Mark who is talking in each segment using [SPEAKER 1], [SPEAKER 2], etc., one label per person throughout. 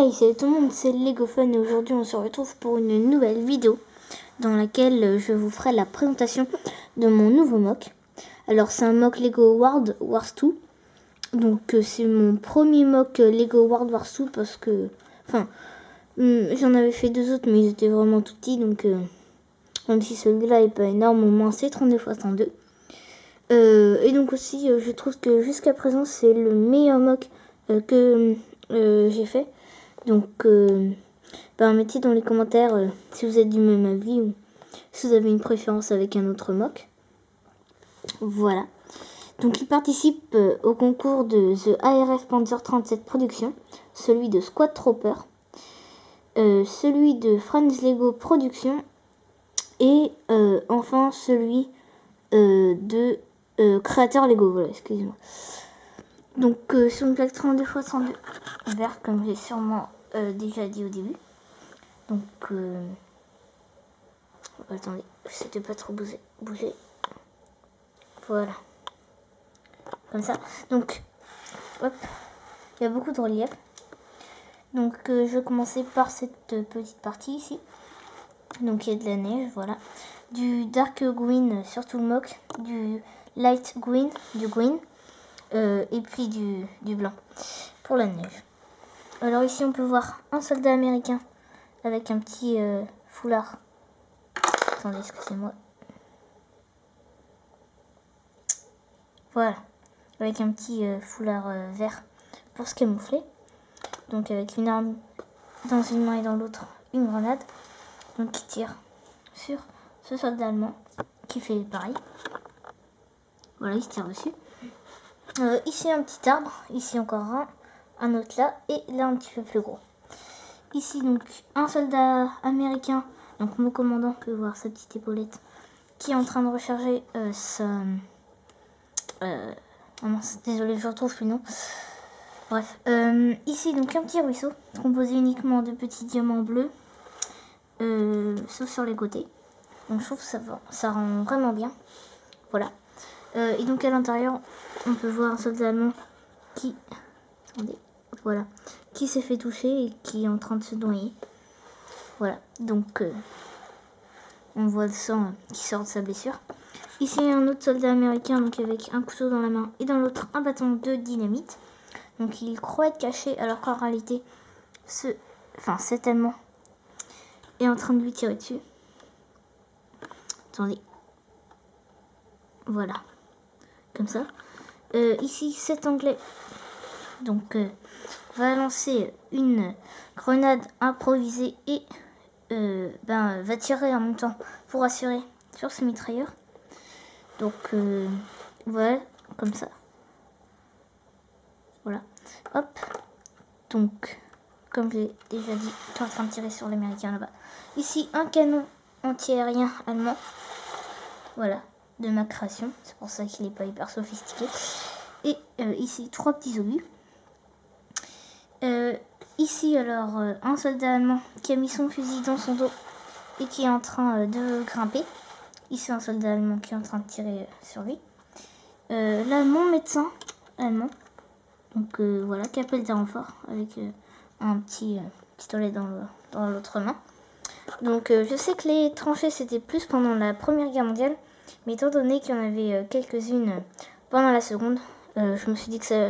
[SPEAKER 1] Hey, salut tout le monde, c'est LegoFun et aujourd'hui on se retrouve pour une nouvelle vidéo dans laquelle je vous ferai la présentation de mon nouveau mock. Alors c'est un mock Lego World Wars 2, donc c'est mon premier mock Lego World Wars 2 parce que, j'en avais fait deux autres mais ils étaient vraiment tout petits, donc même si celui-là est pas énorme, au moins c'est 32 x 102. Et donc aussi je trouve que jusqu'à présent c'est le meilleur mock que j'ai fait. Donc, mettez dans les commentaires si vous êtes du même avis ou si vous avez une préférence avec un autre mock. Voilà. Donc, il participe au concours de The ARF Panzer 37 Production, celui de Squad Trooper, celui de Franz Lego Production et enfin celui de Créateur Lego. Voilà, excusez-moi. Donc, sur une plaque 32 x 102 vert, comme j'ai sûrement déjà dit au début. Donc, attendez, j'essaie de pas trop bouger. Voilà. Comme ça. Donc, hop, il y a beaucoup de relief. Donc, je vais commencer par cette petite partie ici. Donc, il y a de la neige, voilà. Du dark green sur tout le mock. Du light green, et puis du blanc pour la neige. Alors ici, on peut voir un soldat américain avec un petit foulard. Attendez, excusez-moi. Voilà. Avec un petit foulard vert pour se camoufler. Donc avec une arme dans une main et dans l'autre, une grenade. Donc qui tire sur ce soldat allemand qui fait pareil. Voilà, il se tire dessus. Ici un petit arbre. Ici encore un autre là. Et là un petit peu plus gros. Ici donc un soldat américain, donc mon commandant, peut voir sa petite épaulette, qui est en train de recharger oh mince, désolé, je retrouve plus le nom. Bref, ici donc un petit ruisseau composé uniquement de petits diamants bleus, sauf sur les côtés. Donc je trouve que ça rend vraiment bien. Voilà. Et donc à l'intérieur, on peut voir un soldat allemand qui, attendez, voilà, qui s'est fait toucher et qui est en train de se noyer. Voilà, donc on voit le sang qui sort de sa blessure. Ici, un autre soldat américain, donc avec un couteau dans la main et dans l'autre un bâton de dynamite. Donc il croit être caché, alors qu'en réalité, cet Allemand est en train de lui tirer dessus. Attendez. Voilà. Comme ça. Ici, cet Anglais, donc, va lancer une grenade improvisée et va tirer en même temps pour assurer sur ce mitrailleur. Donc voilà, comme ça. Voilà. Hop. Donc, comme j'ai déjà dit, tu es en train de tirer sur l'américain là-bas. Ici, un canon anti-aérien allemand. Voilà, de ma création. C'est pour ça qu'il n'est pas hyper sophistiqué. Et ici, trois petits obus. Ici, alors, un soldat allemand qui a mis son fusil dans son dos et qui est en train de grimper. Ici, un soldat allemand qui est en train de tirer sur lui. Là, mon médecin allemand, donc voilà, qui appelle des renforts avec un petit pistolet dans l'autre main. Donc, je sais que les tranchées, c'était plus pendant la Première Guerre mondiale, mais étant donné qu'il y en avait quelques-unes pendant la Seconde, je me suis dit que ça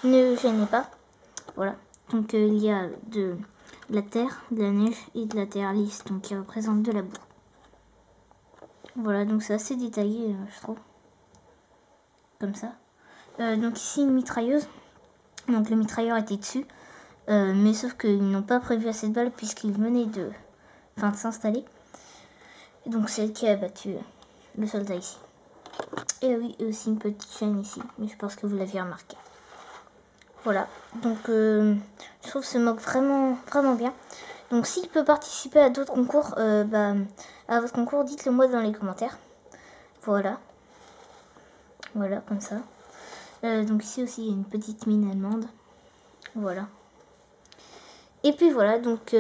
[SPEAKER 1] ne gênait pas. Voilà. Donc il y a de la terre, de la neige et de la terre lisse, donc qui représente de la boue. Voilà, donc c'est assez détaillé, je trouve. Comme ça. Donc ici une mitrailleuse. Donc le mitrailleur était dessus. Mais sauf qu'ils n'ont pas prévu assez de balles puisqu'il venait de s'installer. Et donc c'est elle qui a abattu le soldat ici. Et oui, et aussi une petite chaîne ici. Mais je pense que vous l'aviez remarqué. Voilà, donc je trouve ce mock vraiment bien. Donc s'il peut participer à d'autres concours, à votre concours, dites-le moi dans les commentaires. Voilà. Voilà, comme ça. Donc ici aussi, il y a une petite mine allemande. Voilà. Et puis voilà, donc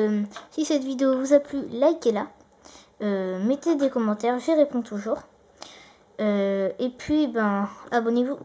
[SPEAKER 1] si cette vidéo vous a plu, likez-la. Mettez des commentaires, j'y réponds toujours. Et puis, abonnez-vous.